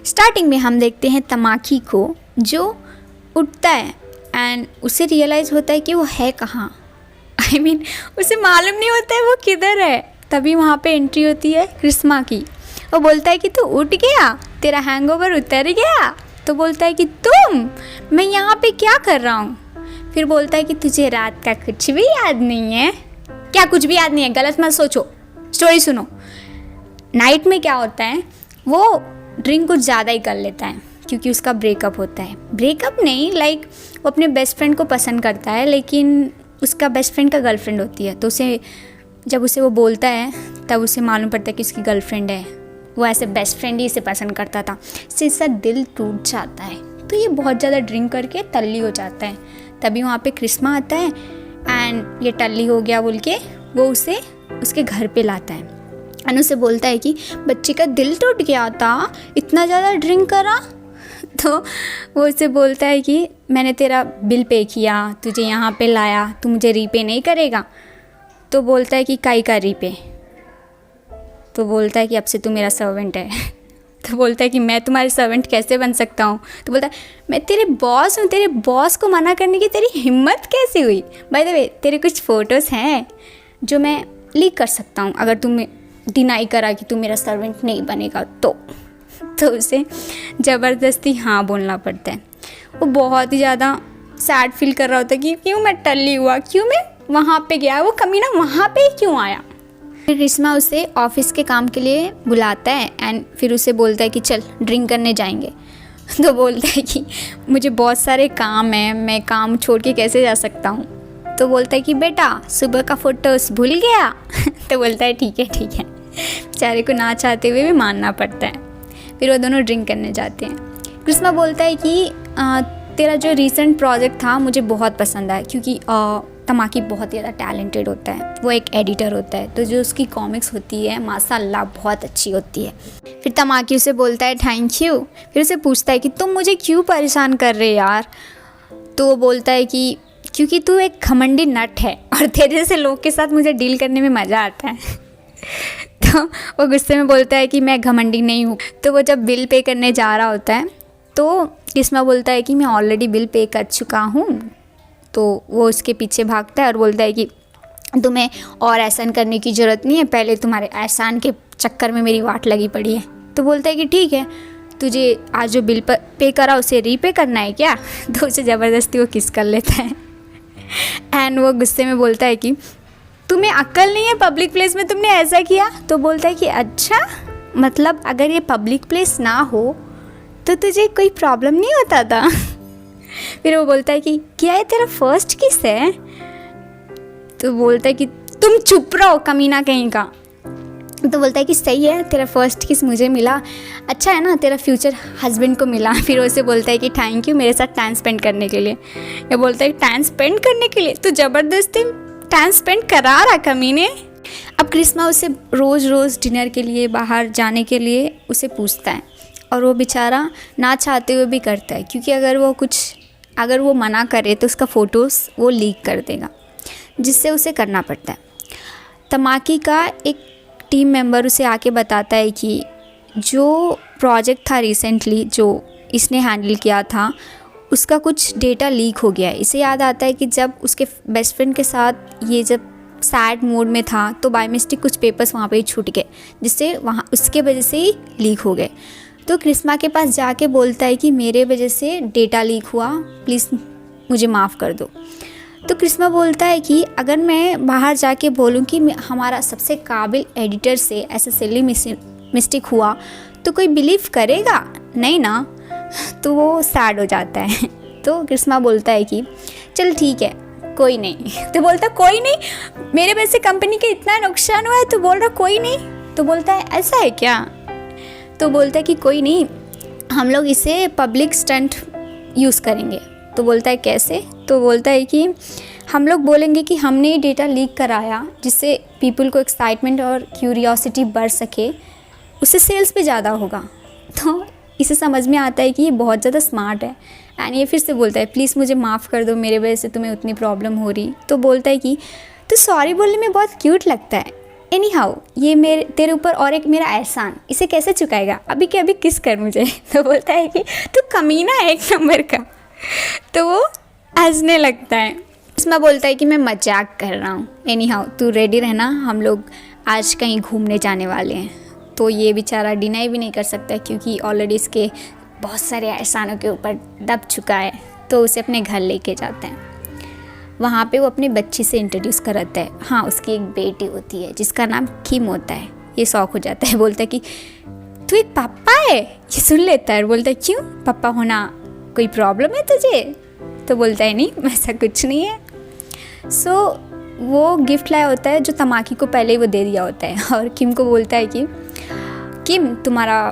Starting में हम देखते हैं तमाकी को जो उठता है एंड उसे रियलाइज़ होता है कि वो है कहाँ। आई मीन उसे मालूम नहीं होता है वो किधर है। तभी वहाँ पे एंट्री होती है क्रिस्मा की। वो बोलता है कि तू उठ गया, तेरा हैंगओवर उतर गया। तो बोलता है कि मैं यहाँ पे क्या कर रहा हूँ। फिर बोलता है कि तुझे रात का कुछ भी याद नहीं है। क्या कुछ भी याद नहीं है? गलत मत सोचो, स्टोरी सुनो। नाइट में क्या होता है, वो ड्रिंक कुछ ज़्यादा ही कर लेता है क्योंकि उसका ब्रेकअप होता है। ब्रेकअप नहीं, लाइक वो अपने बेस्ट फ्रेंड को पसंद करता है, लेकिन उसका बेस्ट फ्रेंड का गर्लफ्रेंड होती है। तो उसे जब उसे वो बोलता है तब उसे मालूम पड़ता है कि उसकी गर्लफ्रेंड है। वो ऐसे बेस्ट फ्रेंड ही इसे पसंद करता था। इससे इसका दिल टूट जाता है। तो ये बहुत ज़्यादा ड्रिंक करके टल्ली हो जाता है। तभी वहाँ पे क्रिस्मा आता है एंड ये टल्ली हो गया बोल के वो उसे उसके घर पे लाता है एंड उसे बोलता है कि बच्चे का दिल टूट गया था, इतना ज़्यादा ड्रिंक करा। तो वो उसे बोलता है कि मैंने तेरा बिल पे किया, तुझे यहाँ पे लाया, तू मुझे रीपे नहीं करेगा। तो बोलता है कि काई का रीपे। तो बोलता है कि अब से तू मेरा सर्वेंट है। तो बोलता है कि मैं तुम्हारी सर्वेंट कैसे बन सकता हूँ। तो बोलता है मैं तेरे बॉस हूँ, तेरे बॉस को मना करने की तेरी हिम्मत कैसे हुई। बाय द वे तेरे कुछ फ़ोटोज़ हैं जो मैं लीक कर सकता हूँ अगर तुम डिनाई करा कि तू मेरा सर्वेंट नहीं बनेगा तो उसे ज़बरदस्ती हाँ बोलना पड़ता है। वो बहुत ही ज़्यादा सैड फील कर रहा होता है कि क्यों मैं टल्ली हुआ, क्यों मैं वहाँ पे गया, वो कमीना वहाँ पे ही क्यों आया। फिर क्रिस्मा उसे ऑफिस के काम के लिए बुलाता है एंड फिर उसे बोलता है कि चल ड्रिंक करने जाएंगे। तो बोलता है कि मुझे बहुत सारे काम हैं, मैं काम छोड़ के कैसे जा सकता हूँ। तो बोलता है कि बेटा सुबह का फ़ोटोज़ भूल गया। तो बोलता है ठीक है ठीक है। बेचारे को ना चाहते हुए भी मानना पड़ता है। फिर वो दोनों ड्रिंक करने जाते हैं। क्रिस्मा बोलता है कि तेरा जो रीसेंट प्रोजेक्ट था मुझे बहुत पसंद आया क्योंकि तमाकी बहुत ज़्यादा टैलेंटेड होता है, वो एक एडिटर होता है। तो जो उसकी कॉमिक्स होती है माशाल्लाह बहुत अच्छी होती है। फिर तमाकी उसे बोलता है थैंक यू। फिर उसे पूछता है कि तुम मुझे क्यों परेशान कर रहे यार। तो वो बोलता है कि क्योंकि तू एक घमंडी नट है और तेरे जैसे लोग के साथ मुझे डील करने में मज़ा आता है। तो वो गुस्से में बोलता है कि मैं घमंडी नहीं हूँ। तो वो जब बिल पे करने जा रहा होता है तो क्रिस्मा बोलता है कि मैं ऑलरेडी बिल पे कर चुका हूँ। तो वो उसके पीछे भागता है और बोलता है कि तुम्हें और एहसान करने की ज़रूरत नहीं है, पहले तुम्हारे एहसान के चक्कर में मेरी वाट लगी पड़ी है। तो बोलता है कि ठीक है, तुझे आज जो बिल पे करा उसे रीपे करना है क्या। तो उसे ज़बरदस्ती वो किस कर लेता है एंड वो गुस्से में बोलता है कि तुम्हें अक्ल नहीं है, पब्लिक प्लेस में तुमने ऐसा किया। तो बोलता है कि अच्छा, मतलब अगर ये पब्लिक प्लेस ना हो तो तुझे कोई प्रॉब्लम नहीं होता था। फिर वो बोलता है कि क्या ये तेरा फर्स्ट किस है। तो बोलता है कि तुम चुप रहो कमीना कहीं का। तो बोलता है कि सही है, तेरा फर्स्ट किस मुझे मिला, अच्छा है ना, तेरा फ्यूचर हस्बैंड को मिला। फिर उसे बोलता है कि थैंक यू मेरे साथ टाइम स्पेंड करने के लिए। ये बोलता है टाइम स्पेंड करने के लिए, तो ज़बरदस्ती टाइम स्पेंड करा रहा कमीने। अब क्रिस्मा उसे रोज़ रोज़ डिनर के लिए बाहर जाने के लिए उसे पूछता है और वो बेचारा ना चाहते हुए भी करता है क्योंकि अगर वो मना करे तो उसका फ़ोटोज़ वो लीक कर देगा, जिससे उसे करना पड़ता है। तमाकी का एक टीम मेंबर उसे आके बताता है कि जो प्रोजेक्ट था रिसेंटली जो इसने हैंडल किया था उसका कुछ डेटा लीक हो गया है। इसे याद आता है कि जब उसके बेस्ट फ्रेंड के साथ ये जब सैड मोड में था तो बाय मिस्टेक कुछ पेपर्स वहाँ पे ही छूट गए, जिससे वहाँ उसके वजह से ही लीक हो गए। तो क्रिस्मा के पास जाके बोलता है कि मेरे वजह से डेटा लीक हुआ, प्लीज़ मुझे माफ़ कर दो। तो क्रिस्मा बोलता है कि अगर मैं बाहर जाके बोलूँ कि हमारा सबसे काबिल एडिटर से ऐसा सिली मिस्टेक हुआ तो कोई बिलीव करेगा नहीं ना। तो वो सैड हो जाता है। तो क्रिस्मा बोलता है कि चल ठीक है, कोई नहीं। तो बोलता कोई नहीं, मेरे वजह से कंपनी के इतना नुकसान हुआ है तो बोल रहा कोई नहीं। तो बोलता है ऐसा है क्या। तो बोलता है कि कोई नहीं, हम लोग इसे पब्लिक स्टंट यूज़ करेंगे। तो बोलता है कैसे। तो बोलता है कि हम लोग बोलेंगे कि हमने ये डेटा लीक कराया जिससे पीपल को एक्साइटमेंट और क्यूरियोसिटी बढ़ सके, उससे सेल्स भी ज़्यादा होगा। तो इसे समझ में आता है कि ये बहुत ज़्यादा स्मार्ट है एंड ये फिर से बोलता है प्लीज़ मुझे माफ़ कर दो, मेरे वजह से तुम्हें उतनी प्रॉब्लम हो रही। तो बोलता है कि तो सॉरी बोलने में बहुत क्यूट लगता है। एनी हाउ ये मेरे तेरे ऊपर और एक मेरा एहसान, इसे कैसे चुकाएगा, अभी के अभी किस कर मुझे। तो बोलता है कि तू कमीना है एक नंबर का। तो वो हंसने लगता है। कृष्णा बोलता है कि मैं मजाक कर रहा हूँ, एनी हाउ तू रेडी रहना, हम लोग आज कहीं घूमने जाने वाले हैं। तो ये बेचारा डिनाई भी नहीं कर सकता क्योंकि ऑलरेडी इसके बहुत सारे एहसानों के ऊपर दब चुका है। तो उसे अपने घर लेके जाते हैं। वहाँ पे वो अपनी बच्ची से इंट्रोड्यूस कराता है। हाँ, उसकी एक बेटी होती है जिसका नाम किम होता है। ये शौक हो जाता है, बोलता है कि तू एक पापा है। ये सुन लेता है और बोलता है क्यों, पापा होना कोई प्रॉब्लम है तुझे। तो बोलता है नहीं, ऐसा कुछ नहीं है। वो गिफ्ट लाया होता है जो तमाकी को पहले ही वो दे दिया होता है। और किम को बोलता है कि किम तुम्हारा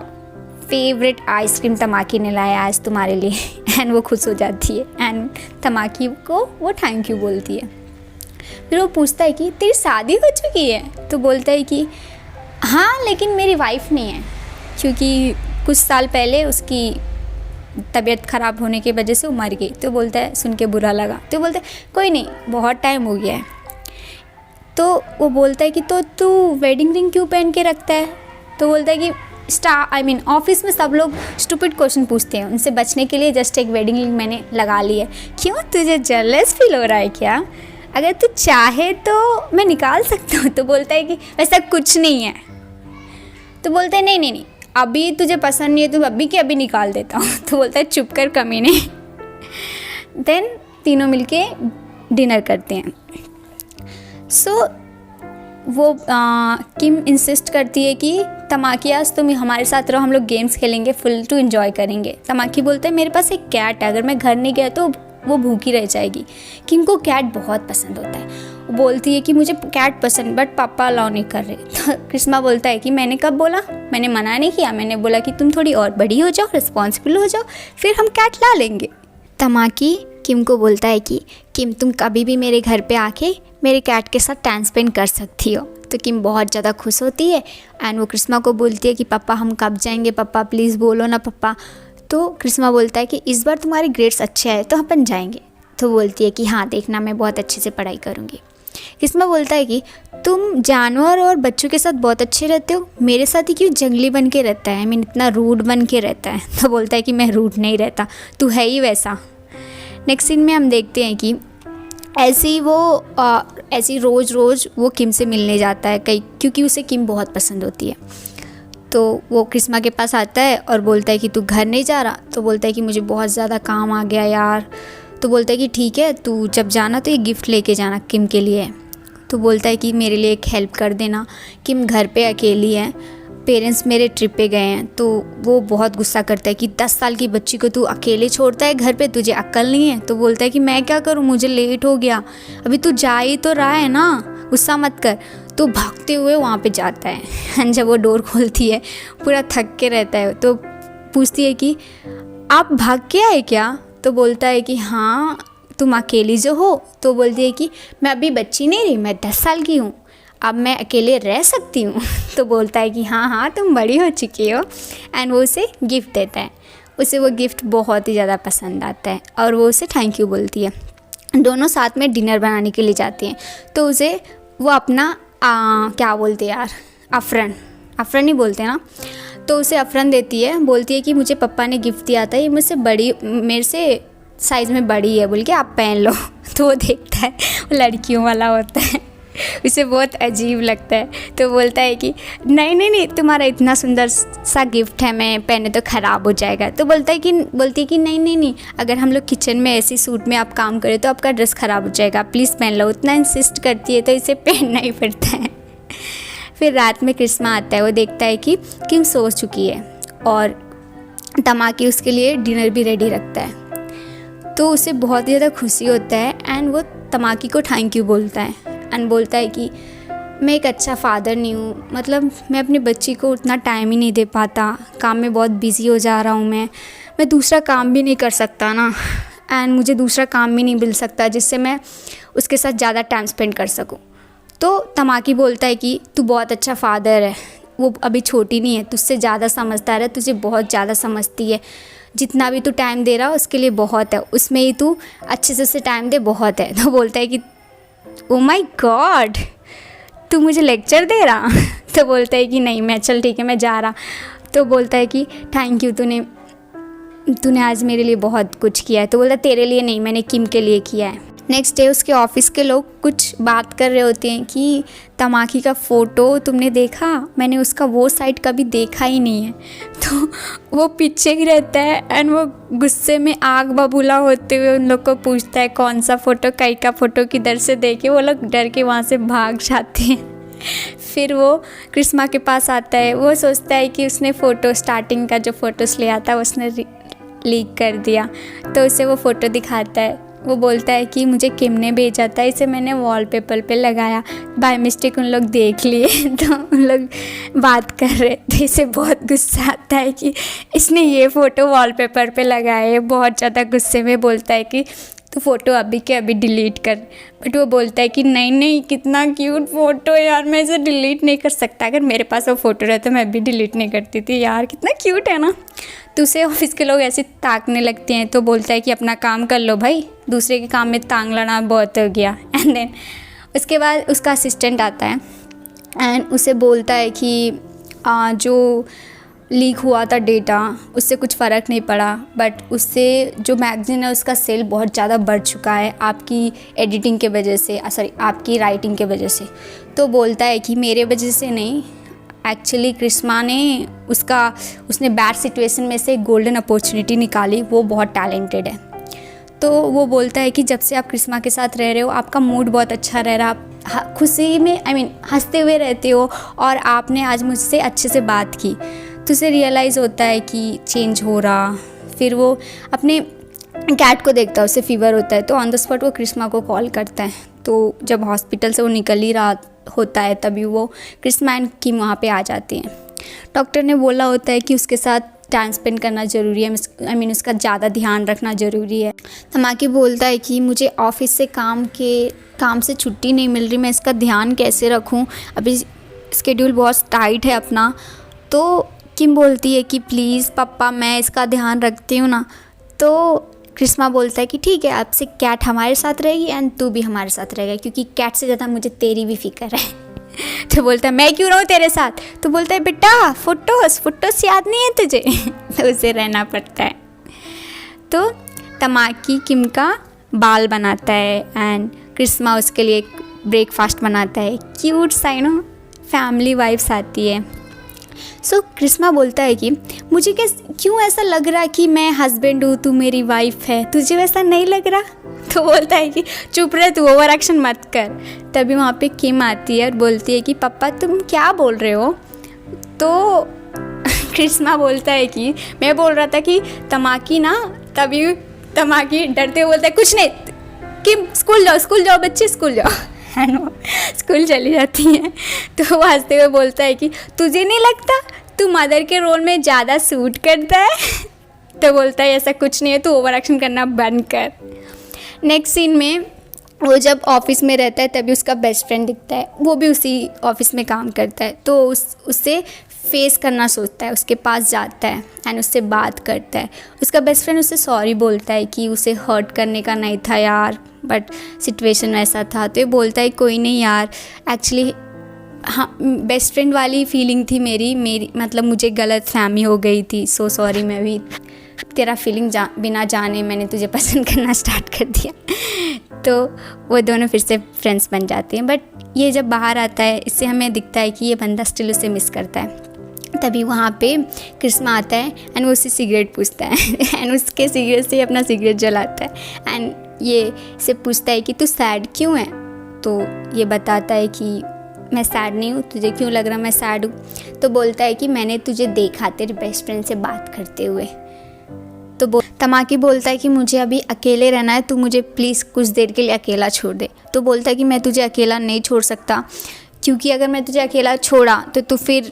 फेवरेट आइसक्रीम तमाकी ने लाया आज तुम्हारे लिए। एंड वो खुश हो जाती है एंड तमाकी को वो थैंक यू बोलती है। फिर वो पूछता है कि तेरी शादी हो चुकी है। तो बोलता है कि हाँ, लेकिन मेरी वाइफ नहीं है क्योंकि कुछ साल पहले उसकी तबीयत ख़राब होने की वजह से वो मर गई। तो बोलता है, सुन के बुरा लगा। तो बोलता है कोई नहीं, बहुत टाइम हो गया है। तो वो बोलता है कि तो तू वेडिंग रिंग क्यों पहन के रखता है। तो बोलता है कि ऑफिस में सब लोग स्टूपिड क्वेश्चन पूछते हैं, उनसे बचने के लिए जस्ट एक वेडिंग रिंग मैंने लगा ली है। क्यों, तुझे जेलस फील हो रहा है क्या? अगर तू चाहे तो मैं निकाल सकता हूँ। तो बोलता है कि वैसा कुछ नहीं है। तो बोलता है नहीं, अभी तुझे पसंद नहीं है तो अभी के अभी निकाल देता हूँ। तो बोलता है चुप कर कमीने। देन तीनों मिलके डिनर करते हैं। वो किम इंसिस्ट करती है कि तमाकी आज तुम हमारे साथ रहो, हम लोग गेम्स खेलेंगे, फुल टू एंजॉय करेंगे। तमाकी बोलता है मेरे पास एक कैट है, अगर मैं घर नहीं गया तो वो भूखी रह जाएगी। किम को कैट बहुत पसंद होता है। वो बोलती है कि मुझे कैट पसंद, बट पापा अलाउ नहीं कर रहे। तो कृष्णा बोलता है कि मैंने कब बोला, मैंने मना नहीं किया, मैंने बोला कि तुम थोड़ी और बड़ी हो जाओ, रिस्पॉन्सिबल हो जाओ, फिर हम कैट ला लेंगे। तमाकी किम को बोलता है कि किम तुम कभी भी मेरे घर पे आके मेरे कैट के साथ टाइम स्पेंड कर सकती हो। तो किम बहुत ज़्यादा खुश होती है एंड वो कृष्णा को बोलती है कि पापा हम कब जाएंगे, पापा प्लीज़ बोलो ना पापा। तो कृष्णा बोलता है कि इस बार तुम्हारे ग्रेड्स अच्छे आए तो अपन जाएंगे। तो बोलती है कि हाँ देखना, मैं बहुत अच्छे से पढ़ाई करूँगी। कृष्णा बोलता है कि तुम जानवर और बच्चों के साथ बहुत अच्छे रहते हो, मेरे साथ ही क्यों जंगली बन के रहता है, इतना रूड बन के रहता है। तो बोलता है कि मैं रूड नहीं रहता, तू है ही वैसा। नेक्स्ट सीन में हम देखते हैं कि ऐसे रोज़ वो किम से मिलने जाता है क्योंकि उसे किम बहुत पसंद होती है। तो वो कृष्णा के पास आता है और बोलता है कि तू घर नहीं जा रहा। तो बोलता है कि मुझे बहुत ज़्यादा काम आ गया यार। तो बोलता है कि ठीक है, तू जब जाना तो ये गिफ्ट लेके जाना किम के लिए। तो बोलता है कि मेरे लिए एक हेल्प कर देना, किम घर पे अकेली है, पेरेंट्स मेरे ट्रिप पे गए हैं। तो वो बहुत गुस्सा करता है कि 10 साल की बच्ची को तू अकेले छोड़ता है घर पे, तुझे अक्ल नहीं है। तो बोलता है कि मैं क्या करूँ, मुझे लेट हो गया, अभी तू जा ही तो रहा है ना, गुस्सा मत कर। तो भागते हुए वहाँ पे जाता है। जब वो डोर खोलती है पूरा थक के रहता है। तो पूछती है कि आप भाग के आए क्या। तो बोलता है कि हाँ, तुम अकेली जो हो। तो बोलती है कि मैं अभी बच्ची नहीं रही, मैं 10 साल की हूँ, अब मैं अकेले रह सकती हूँ। तो बोलता है कि हाँ तुम बड़ी हो चुकी हो। एंड वो उसे गिफ्ट देता है। उसे वो गिफ्ट बहुत ही ज़्यादा पसंद आता है और वो उसे थैंक यू बोलती है। दोनों साथ में डिनर बनाने के लिए जाती हैं। तो उसे वो अपना क्या बोलते हैं यार, अफरन ही बोलते हैं ना। तो उसे अफरन देती है, बोलती है कि मुझे पापा ने गिफ्ट दिया था, ये मेरे से साइज़ में बड़ी है, बोल के आप पहन लो। तो वो देखता है वो लड़कियों वाला होता है, उसे बहुत अजीब लगता है। तो बोलता है कि नहीं तुम्हारा इतना सुंदर सा गिफ्ट है, मैं पहने तो ख़राब हो जाएगा। तो बोलती है कि नहीं, अगर हम लोग किचन में ऐसी सूट में आप काम करें तो आपका ड्रेस ख़राब हो जाएगा, प्लीज़ पहन लो। उतना इंसिस्ट करती है तो इसे पहनना ही पड़ता है। फिर रात में कृष्णा आता है, वो देखता है कि किम सो चुकी है और तमाकी उसके लिए डिनर भी रेडी रखता है। तो उसे बहुत ही ज़्यादा खुशी होता है एंड वो तमाकी को थैंक यू बोलता है एंड बोलता है कि मैं एक अच्छा फ़ादर नहीं हूँ, मतलब मैं अपनी बच्ची को उतना टाइम ही नहीं दे पाता, काम में बहुत बिज़ी हो जा रहा हूँ मैं दूसरा काम भी नहीं कर सकता ना, एंड मुझे दूसरा काम भी नहीं मिल सकता जिससे मैं उसके साथ ज़्यादा टाइम स्पेंड कर सकूँ। तो तमाकी बोलता है कि तू बहुत अच्छा फ़ादर है, वो अभी छोटी नहीं है, तुझसे ज़्यादा समझदार है, तुझे बहुत ज़्यादा समझती है, जितना भी तू टाइम दे रहा हो उसके लिए बहुत है, उसमें ही तू अच्छे से टाइम दे, बहुत है। तो बोलता है कि ओ माय गॉड, तू मुझे लेक्चर दे रहा? तो बोलता है कि नहीं, मैं चल ठीक है मैं जा रहा। तो बोलता है कि थैंक यू, तूने आज मेरे लिए बहुत कुछ किया है। तो बोलता है तेरे लिए नहीं, मैंने किम के लिए किया है। नेक्स्ट डे उसके ऑफिस के लोग कुछ बात कर रहे होते हैं कि तमाकी का फ़ोटो तुमने देखा? मैंने उसका वो साइड कभी देखा ही नहीं है। तो वो पीछे ही रहता है एंड वो गुस्से में आग बबूला होते हुए उन लोग को पूछता है कौन सा फ़ोटो, कई का फ़ोटो किधर से देखे। वो लोग डर के वहाँ से भाग जाते हैं। फिर वो क्रिस्मा के पास आता है। वो सोचता है कि उसने फ़ोटो, स्टार्टिंग का जो फ़ोटोज़ लिया था उसने लीक कर दिया। तो उसे वो फ़ोटो दिखाता है। वो बोलता है कि मुझे किम ने भेजा था, इसे मैंने वॉलपेपर पे लगाया, बाय मिस्टेक उन लोग देख लिए। तो उन लोग बात कर रहे थे। इसे बहुत गुस्सा आता है कि इसने ये फ़ोटो वॉलपेपर पे लगाया है। बहुत ज़्यादा गुस्से में बोलता है कि तो फ़ोटो अभी के अभी डिलीट कर। बट वो बोलता है कि नहीं, कितना क्यूट फ़ोटो है यार, मैं इसे डिलीट नहीं कर सकता। अगर मेरे पास वो फ़ोटो रहता मैं भी डिलीट नहीं करती थी यार, कितना क्यूट है ना। तो उसे ऑफिस के लोग ऐसे ताकने लगते हैं। तो बोलता है कि अपना काम कर लो भाई, दूसरे के काम में टांग लड़ा बहुत हो गया। एंड देन उसके बाद उसका असिस्टेंट आता है एंड उसे बोलता है कि जो लीक हुआ था डेटा, उससे कुछ फ़र्क नहीं पड़ा, बट उससे जो मैगज़ीन है उसका सेल बहुत ज़्यादा बढ़ चुका है आपकी एडिटिंग के वजह से, सॉरी आपकी राइटिंग के वजह से। तो बोलता है कि मेरे वजह से नहीं, एक्चुअली क्रिस्मा ने उसने बैड सिचुएशन में से गोल्डन अपॉर्चुनिटी निकाली, वो बहुत टैलेंटेड है। तो वो बोलता है कि जब से आप क्रिस्मा के साथ रह रहे हो आपका मूड बहुत अच्छा रह रहा, आप खुशी में हंसते हुए रहते हो, और आपने आज मुझसे अच्छे से बात की। तो उसे रियलाइज़ होता है कि चेंज हो रहा। फिर वो अपने कैट को देखता है, उसे फीवर होता है। तो ऑन द स्पॉट वो क्रिस्मा को कॉल करता है। तो जब हॉस्पिटल से वो निकल ही रहा होता है तभी वो क्रिस्मा एंड किम वहाँ पे आ जाती हैं। डॉक्टर ने बोला होता है कि उसके साथ टाइम स्पेंड करना ज़रूरी है, उसका ज़्यादा ध्यान रखना ज़रूरी है। तमाकी बोलता है कि मुझे ऑफिस से काम से छुट्टी नहीं मिल रही, मैं इसका ध्यान कैसे रखूं, अभी स्केड्यूल बहुत टाइट है अपना। तो किम बोलती है कि प्लीज़ पापा मैं इसका ध्यान रखती हूँ ना। तो क्रिस्मा बोलता है कि ठीक है, आपसे कैट हमारे साथ रहेगी एंड तू भी हमारे साथ रहेगा, क्योंकि कैट से ज़्यादा मुझे तेरी भी फिक्र है। तो बोलता है मैं क्यों रहूँ तेरे साथ? तो बोलता है बेटा फोटोस याद नहीं है तुझे? तो उसे रहना पड़ता है। तो तमाकी किम का बाल बनाता है एंड क्रिस्मा उसके लिए ब्रेकफास्ट बनाता है। क्यूट सा फैमिली वाइब्स आती है। सो क्रिस्मा बोलता है कि मुझे क्यों ऐसा लग रहा कि मैं हस्बैंड हूँ, तू मेरी वाइफ है, तुझे वैसा नहीं लग रहा? तो बोलता है कि चुप रह, तू ओवर एक्शन मत कर। तभी वहाँ पे किम आती है और बोलती है कि पापा तुम क्या बोल रहे हो? तो क्रिस्मा बोलता है कि मैं बोल रहा था कि तमाकी ना, तभी तमाकी डरते हुए बोलता है कुछ नहीं किम, स्कूल जाओ बच्चे, स्कूल जाओ। एंड वो स्कूल चली जाती है। तो वो हंसते हुए बोलता है कि तुझे नहीं लगता तू मदर के रोल में ज़्यादा सूट करता है? तो बोलता है ऐसा कुछ नहीं है, तू ओवर एक्शन करना बंद कर। नेक्स्ट सीन में वो जब ऑफिस में रहता है तभी उसका बेस्ट फ्रेंड दिखता है। वो भी उसी ऑफिस में काम करता है। तो उससे फेस करना सोचता है, उसके पास जाता है एंड उससे बात करता है। उसका बेस्ट फ्रेंड उससे सॉरी बोलता है कि उसे हर्ट करने का नहीं था यार, बट सिचुएशन ऐसा था। तो ये बोलता है कोई नहीं यार, एक्चुअली हाँ बेस्ट फ्रेंड वाली फीलिंग थी मेरी मतलब मुझे गलत फहमी हो गई थी, सो सॉरी, मैं भी तेरा फीलिंग बिना जाने मैंने तुझे पसंद करना स्टार्ट कर दिया। तो वो दोनों फिर से फ्रेंड्स बन जाते हैं। बट ये जब बाहर आता है इससे हमें दिखता है कि ये बंदा स्टिल उसे मिस करता है। तभी वहाँ पे क्रिस्मा आता है एंड वो उससे सिगरेट पूछता है एंड उसके सिगरेट से अपना सिगरेट जलाता है एंड ये से पूछता है कि तू सैड क्यों है? तो ये बताता है कि मैं सैड नहीं हूँ, तुझे क्यों लग रहा मैं सैड हूँ? तो बोलता है कि मैंने तुझे देखा तेरे बेस्ट फ्रेंड से बात करते हुए। तो तमाकी बोलता है कि मुझे अभी अकेले रहना है, तू मुझे प्लीज़ कुछ देर के लिए अकेला छोड़ दे। तो बोलता है कि मैं तुझे अकेला नहीं छोड़ सकता, क्योंकि अगर मैं तुझे अकेला छोड़ा तो तू फिर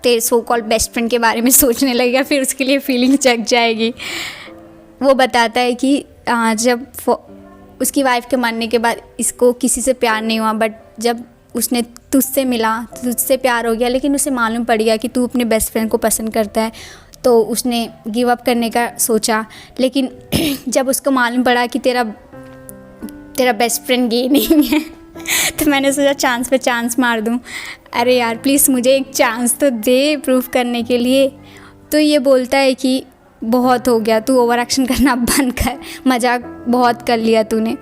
तेरे सो कॉल्ड बेस्ट फ्रेंड के बारे में सोचने लगेगा, फिर उसके लिए फीलिंग जग जाएगी। वो बताता है कि जब उसकी वाइफ के मरने के बाद इसको किसी से प्यार नहीं हुआ, बट जब उसने तुझसे मिला तो तुझसे प्यार हो गया, लेकिन उसे मालूम पड़ गया कि तू अपने बेस्ट फ्रेंड को पसंद करता है। तो उसने गिव अप करने का सोचा, लेकिन जब उसको मालूम पड़ा कि तेरा बेस्ट फ्रेंड गे नहीं है तो मैंने सोचा चांस पे चांस मार दूँ, अरे यार प्लीज़ मुझे एक चांस तो दे प्रूफ करने के लिए। तो ये बोलता है कि बहुत हो गया, तू ओवर एक्शन करना बंद कर, मजाक बहुत कर लिया तूने।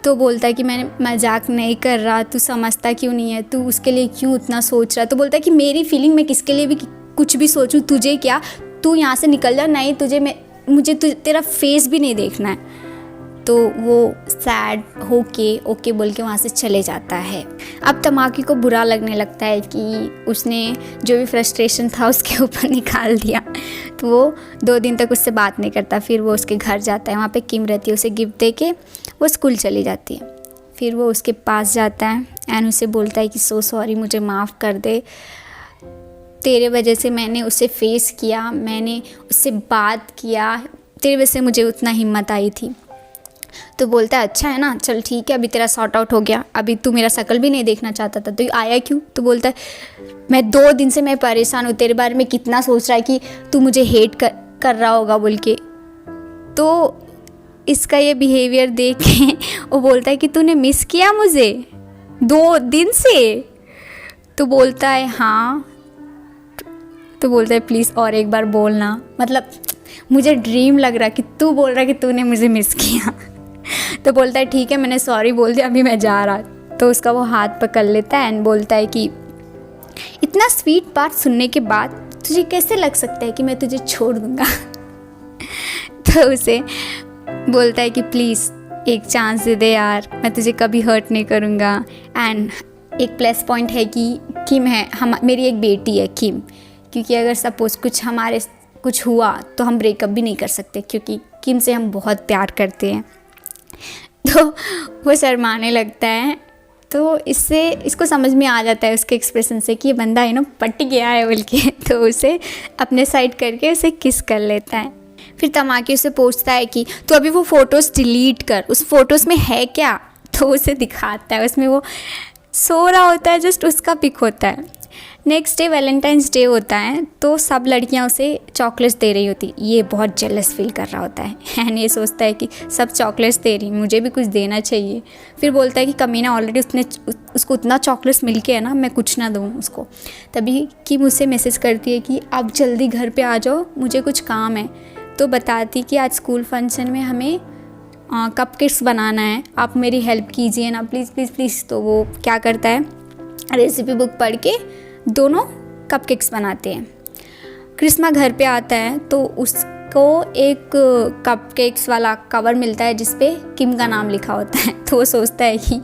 तो बोलता है कि मैंने मजाक नहीं कर रहा, तू समझता क्यों नहीं है, तू उसके लिए क्यों उतना सोच रहा है। तो बोलता है कि मेरी फीलिंग मैं किसके लिए भी कुछ भी सोचूं, तुझे क्या, तू यहाँ से निकल जा, नहीं मुझे तेरा फेस भी नहीं देखना है। तो वो सैड होके ओके बोल के वहाँ से चले जाता है। अब तमाकी को बुरा लगने लगता है कि उसने जो भी फ्रस्ट्रेशन था उसके ऊपर निकाल दिया। तो वो 2 दिन तक उससे बात नहीं करता। फिर वो उसके घर जाता है, वहाँ पे किम रहती है, उसे गिफ्ट दे के वो स्कूल चली जाती है। फिर वो उसके पास जाता है एंड उसे बोलता है कि सो सॉरी, मुझे माफ़ कर दे, तेरे वजह से मैंने उसे फेस किया, मैंने उससे बात किया, तेरे वजह से मुझे उतना हिम्मत आई थी। तो बोलता है अच्छा है ना, चल ठीक है, अभी तेरा सॉर्ट आउट हो गया, अभी तू मेरा शक्ल भी नहीं देखना चाहता था, तो आया क्यों। तो बोलता है मैं 2 दिन से मैं परेशान हूँ, तेरे बारे में कितना सोच रहा है कि तू मुझे हेट कर रहा होगा बोल के। तो इसका ये बिहेवियर देख के वो बोलता है कि तूने मिस किया मुझे 2 दिन से। तो बोलता है हाँ। तो बोलता है प्लीज़ और एक बार बोलना, मतलब मुझे ड्रीम लग रहा कि तू बोल रहा कि तूने मुझे मिस किया। तो बोलता है ठीक है, मैंने सॉरी बोल दिया, अभी मैं जा रहा। तो उसका वो हाथ पकड़ लेता है एंड बोलता है कि इतना स्वीट बात सुनने के बाद तुझे कैसे लग सकता है कि मैं तुझे छोड़ दूँगा। तो उसे बोलता है कि प्लीज़ एक चांस दे दे यार, मैं तुझे कभी हर्ट नहीं करूँगा। एंड एक प्लस पॉइंट है कि किम है, मेरी एक बेटी है किम, क्योंकि अगर सपोज़ कुछ हुआ तो हम ब्रेकअप भी नहीं कर सकते, क्योंकि किम से हम बहुत प्यार करते हैं। तो वो शर्माने लगता है। तो इसको समझ में आ जाता है उसके एक्सप्रेशन से कि ये बंदा पट गया है बोल के। तो उसे अपने साइड करके उसे किस कर लेता है। फिर तमाकी उसे पूछता है कि तू अभी वो फ़ोटोज़ डिलीट कर, उस फ़ोटोज़ में है क्या। तो उसे दिखाता है, उसमें वो सो रहा होता है, जस्ट उसका पिक होता है। नेक्स्ट डे वैलेंटाइंस डे होता है, तो सब लड़कियां उसे चॉकलेट्स दे रही होती। ये बहुत जेलस फील कर रहा होता है एंड ये सोचता है कि सब चॉकलेट्स दे रही, मुझे भी कुछ देना चाहिए। फिर बोलता है कि कमीना ऑलरेडी उसको उतना चॉकलेट्स मिल के है ना, मैं कुछ ना दूँ उसको। तभी कि मुझसे मैसेज करती है कि आप जल्दी घर पे आ जाओ, मुझे कुछ काम है। तो बताती कि आज स्कूल फंक्शन में हमें कपकेक्स बनाना है, आप मेरी हेल्प कीजिए ना प्लीज़ प्लीज़ प्लीज़। तो वो क्या करता है, रेसिपी बुक पढ़ के दोनों कपकेक्स बनाते हैं। क्रिस्मा घर पे आता है तो उसको एक कपकेक्स वाला कवर मिलता है जिस पे किम का नाम लिखा होता है। तो वो सोचता है कि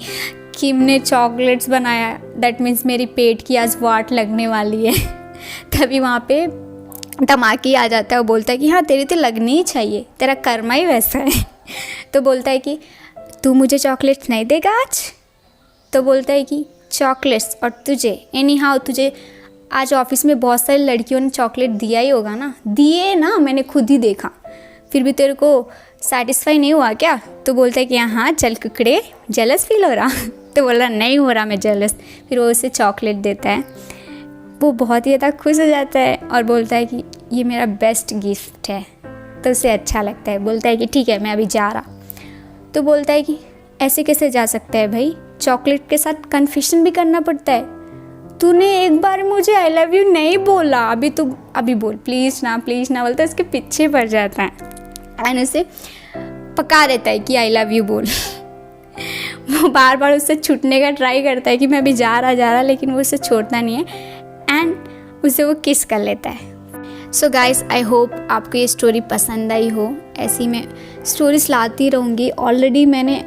किम ने चॉकलेट्स बनाया, दैट मीन्स मेरी पेट की आज वाट लगने वाली है। तभी वहाँ पे तमाकी आ जाता है, वो बोलता है कि हाँ तेरी तो लगनी ही चाहिए, तेरा कर्मा ही वैसा है। तो बोलता है कि तू मुझे चॉकलेट्स नहीं देगा आज। तो बोलता है कि चॉकलेट्स और तुझे एनी हाउ, तुझे आज ऑफिस में बहुत सारी लड़कियों ने चॉकलेट दिया ही होगा ना, दिए ना, मैंने खुद ही देखा, फिर भी तेरे को सेटिस्फाई नहीं हुआ क्या। तो बोलता है कि हाँ चल कुकड़े, जेलस फील हो रहा। तो बोल रहा नहीं हो रहा मैं जेलस। फिर वो उसे चॉकलेट देता है, वो बहुत ही ज़्यादा खुश हो जाता है और बोलता है कि ये मेरा बेस्ट गिफ्ट है। तो उसे अच्छा लगता है, बोलता है कि ठीक है मैं अभी जा रहा। तो बोलता है कि ऐसे कैसे जा सकता है भाई, चॉकलेट के साथ कन्फेशन भी करना पड़ता है, तूने एक बार मुझे आई लव यू नहीं बोला, अभी बोल प्लीज़ ना बोलता है, उसके पीछे पड़ जाता है एंड उसे पका देता है कि आई लव यू बोल। वो बार बार उससे छूटने का ट्राई करता है कि मैं अभी जा रहा, लेकिन वो उसे छोड़ता नहीं है एंड उसे वो किस कर लेता है। सो गाइस, आई होप आपको ये स्टोरी पसंद आई हो। ऐसी मैं स्टोरीज लाती रहूँगी। ऑलरेडी मैंने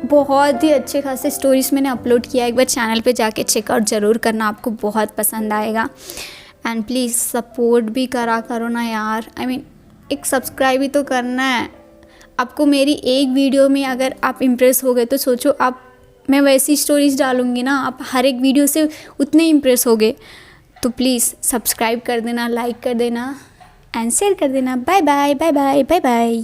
बहुत ही अच्छे खासे स्टोरीज़ मैंने अपलोड किया, एक बार चैनल पे जाके चेकआउट ज़रूर करना, आपको बहुत पसंद आएगा। एंड प्लीज़ सपोर्ट भी करो ना यार, आई मीन एक सब्सक्राइब ही तो करना है आपको। मेरी एक वीडियो में अगर आप इम्प्रेस हो गए तो सोचो आप, मैं वैसी स्टोरीज़ डालूँगी ना, आप हर एक वीडियो से उतने इम्प्रेस हो गए। तो प्लीज़ सब्सक्राइब कर देना, लाइक कर देना एंड शेयर कर देना। Bye bye bye bye bye bye.